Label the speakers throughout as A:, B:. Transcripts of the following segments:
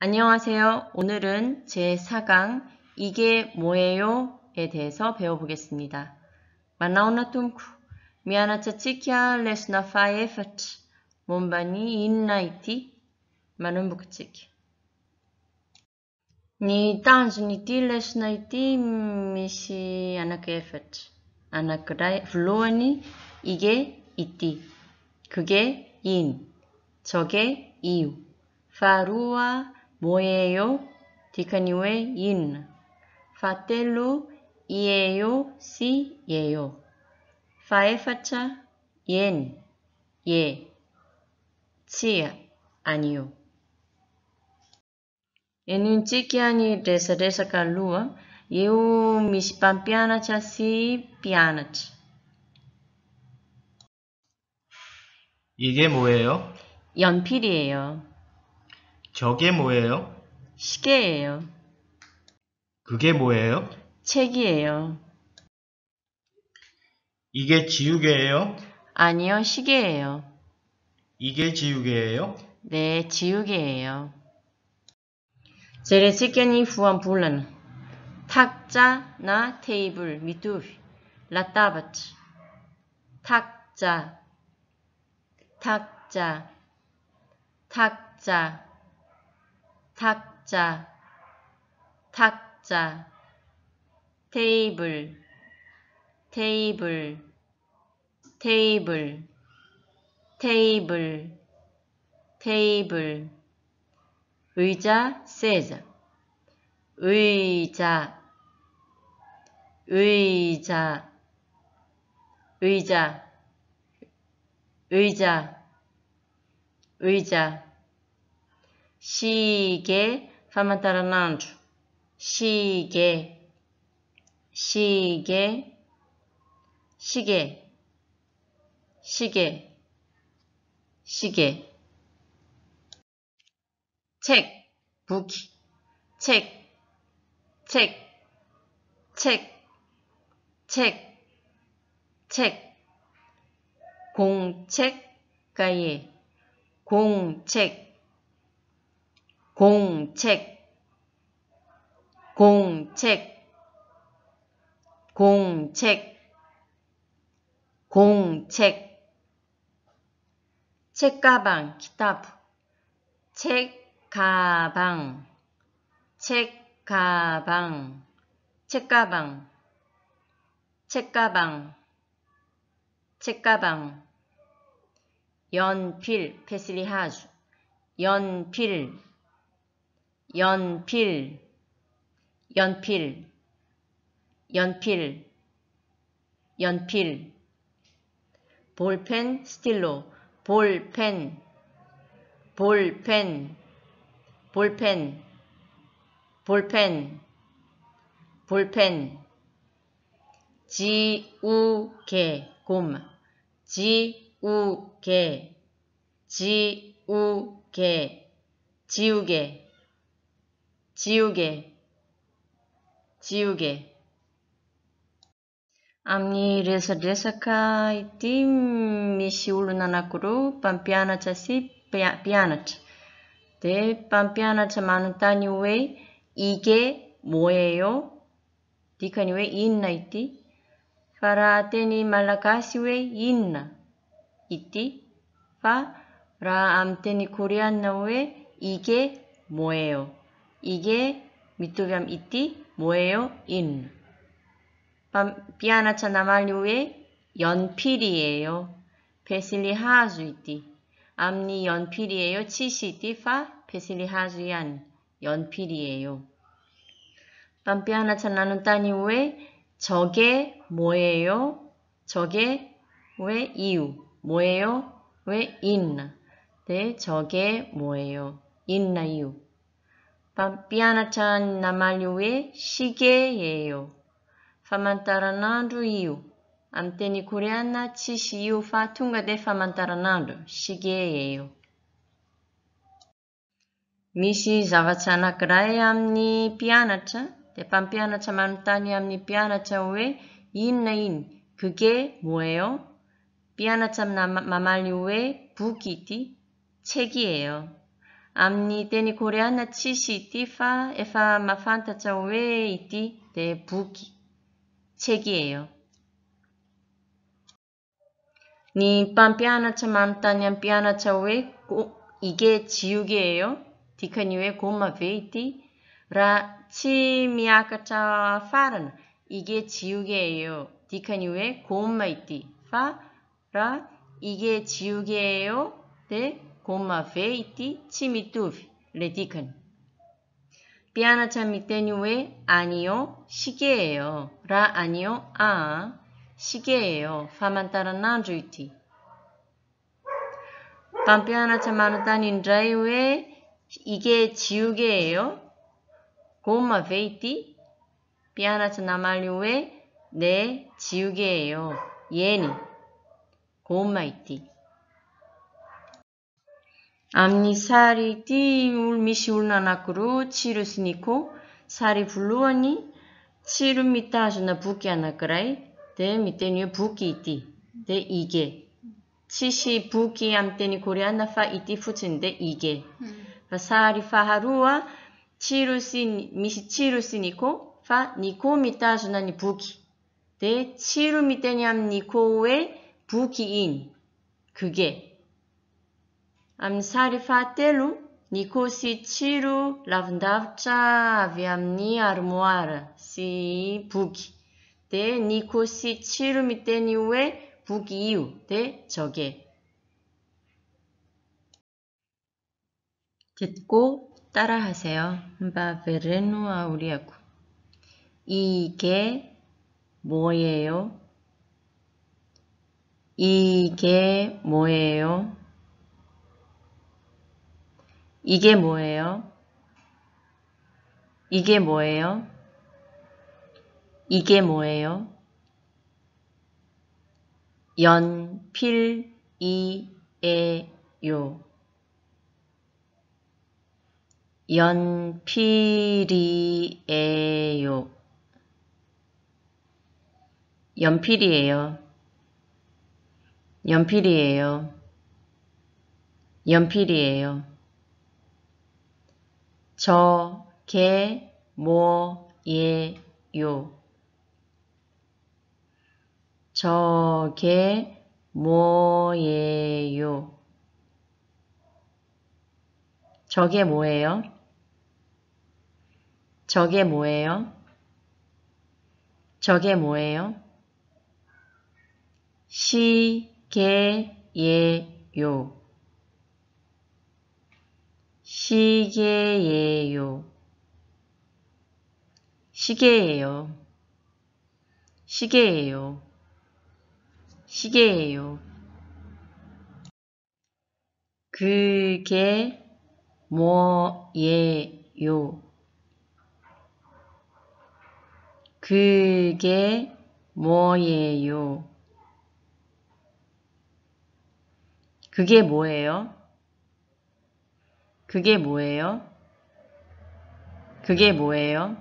A: 안녕하세요. 오늘은 제4강 이게 뭐예요?에 대해서 배워보겠습니다. Manauna tumku, mianachachikia lesna faefat, mombani innaiti, manumbukuchik. Ny tanjon'ity lesona ity misy anankiefatra. Anankiray, voalohany 이게 ity, 그게 in, 저게 io. faharoa 뭐예요? dikany in. fahatelo i예요 sy 예요. fahaefatra ien, ye, tsy, anio. Enitsika ny resadresaka aloha, eo misy mpampianatra sy mpianatra.
B: 이게 뭐예요?
A: 연필이에요.
B: 저게 뭐예요?
A: 시계예요.
B: 그게 뭐예요?
A: 책이에요.
B: 이게 지우개예요?
A: 아니요, 시계예요.
B: 이게 지우개예요?
A: 네, 지우개예요. 제레치케니 후안 불란 탁자나 테이블 미투비 라타바트 탁자 탁자 탁자 탁자 탁자 테이블 테이블 테이블 테이블 테이블 의자 세자 의자 의자 의자 의자 의자 시계 famantaranandro 시계 시계 시계 시계 시계 책 부키 책 책 책 책 책 공책 가예 공책 공책 공책 공책 공책 책가방 키타브 책가방 책가방 책가방 책가방 책가방 연필 페슬리하주 연필 연필 연필 연필 연필 볼펜 스틸로 볼펜 볼펜 볼펜 볼펜 볼펜 지우개 곰 지우개 지우개 지우개 지우개 지우개 Amin'ny resadresaka ity misy olona anankiroa mpampianatra sy mpianatra. De mpampianatra manontany hoe ike 뭐예요? dikany hoe inona ity? Fa raha teny malagasy hoe inona ity? Fa raha amin'ny teny koreana hoe ike 뭐예요? 이게 mitovy amin'ny ity 뭐예요? inona? Mpianatra namaly hoe 연필이에요. 페슬리하주 ity. amin'ny 연필이에요. tsisy ity fa 페슬리하주 ihany. 연필이에요. mpampianatra nanontany hoe 저게 뭐예요? 저게 왜 io? 뭐예요? 왜 inna? 네, 저게 뭐예요? inna io. mpampianatra namaly hoe 시계예요. famantaranandro io. Amin'ny teny koreana tsisy io fa tonga de famantaranandro. 시계예요. Misy zavatra anankiray amin'ny mpianatra. De mpampianatra manontany amin'ny mpianatra hoe inona iny? 그게 뭐예요? mpianatra mamaly hoe boky ity. 책이에요. amin'ny teny koreana tsisy ity fa efa mahafantatra hoe ity dia boky. 책이에요. Ny mpampianatra manontany amin'ny mpianatra hoe 이게 지우개예요? Dikany hoe goma ve ity? Raha tsy miakatra farana, 이게 지우개예요. Dikany hoe goma ity. Fa raha 이게 지우개예요? dia goma ve ity? Tsy mitovy le dikany. Mpianatra miteny hoe 아니요, 시계예요. Raha 아니요, 시계예요. famantaranandro ity. mpampianatra manontany indray hoe 이게 지우개예요? goma ve ity? Mpianatra namaly hoe 네, 지우개예요. Yeny, goma ity. Amin'ny sary ity misy olona anankiroa, Tsiro sy Nico. Sary voalohany, Tsiro mitazona boky anankiray dia miteny hoe boky ity. Dia 이게. Tsisy boky amin'ny teny koreana fa ity fotsiny dia 이게. Fa sary faharoa, misy Tsiro sy Nico fa Nico mitazona ny boky. Dia Tsiro miteny amin'ny Nico hoe boky iny. 그게. Amin'ny sary fahatelo, Nico sy Tsiro lavindavitra avy amin'ny armoire sy boky. Dia Nico sy Tsiro miteny hoe boky io dia 저게. 듣고 따라하세요. Mba verremo auriaku. 이게 뭐예요? 이게 뭐예요? 이게 뭐예요? 이게 뭐예요? 이게 뭐예요? 연필이에요. 연필이에요. 연필이에요. 연필이에요. 연필이에요. 저게 뭐예요? 저게 뭐예요? 저게 뭐예요? 저게 뭐예요? 저게 뭐예요? 시계예요. 시계예요. 시계예요. 시계예요. 시계예요. 그게 뭐예요? 그게 뭐예요? 그게 뭐예요? 그게 뭐예요? 그게 뭐예요?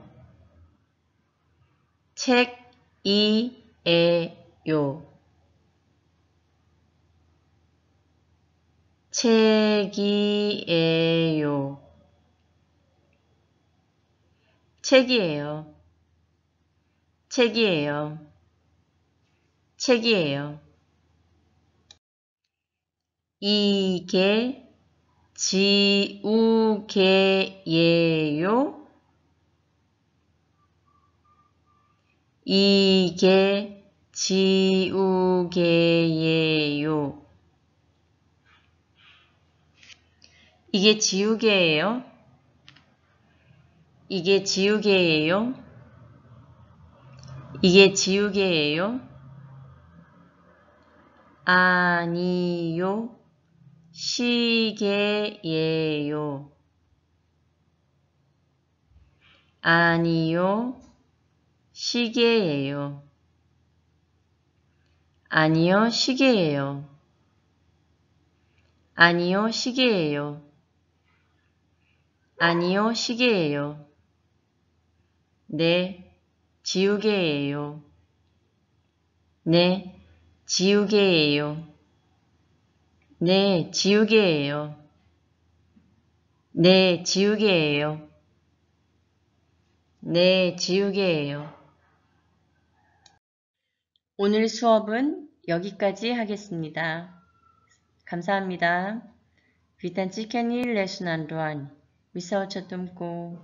A: 책이에요. 책이에요. 책이에요. 책이에요. 책이에요. 이게 지우개예요? 이게 지우개예요. 이게 지우개예요? 이게 지우개예요? 이게 지우개예요? 아니요. 시계예요. 아니요. 시계예요. 아니요, 시계예요. 아니요, 시계예요. 아니요, 시계예요. 네, 지우개예요. 네, 지우개예요. 네, 지우개예요. 네, 지우개예요. 네, 지우개예요. 오늘 수업은 여기까지 하겠습니다. 감사합니다. Kita chicken ni lesson and one. Bisa ucap tumko.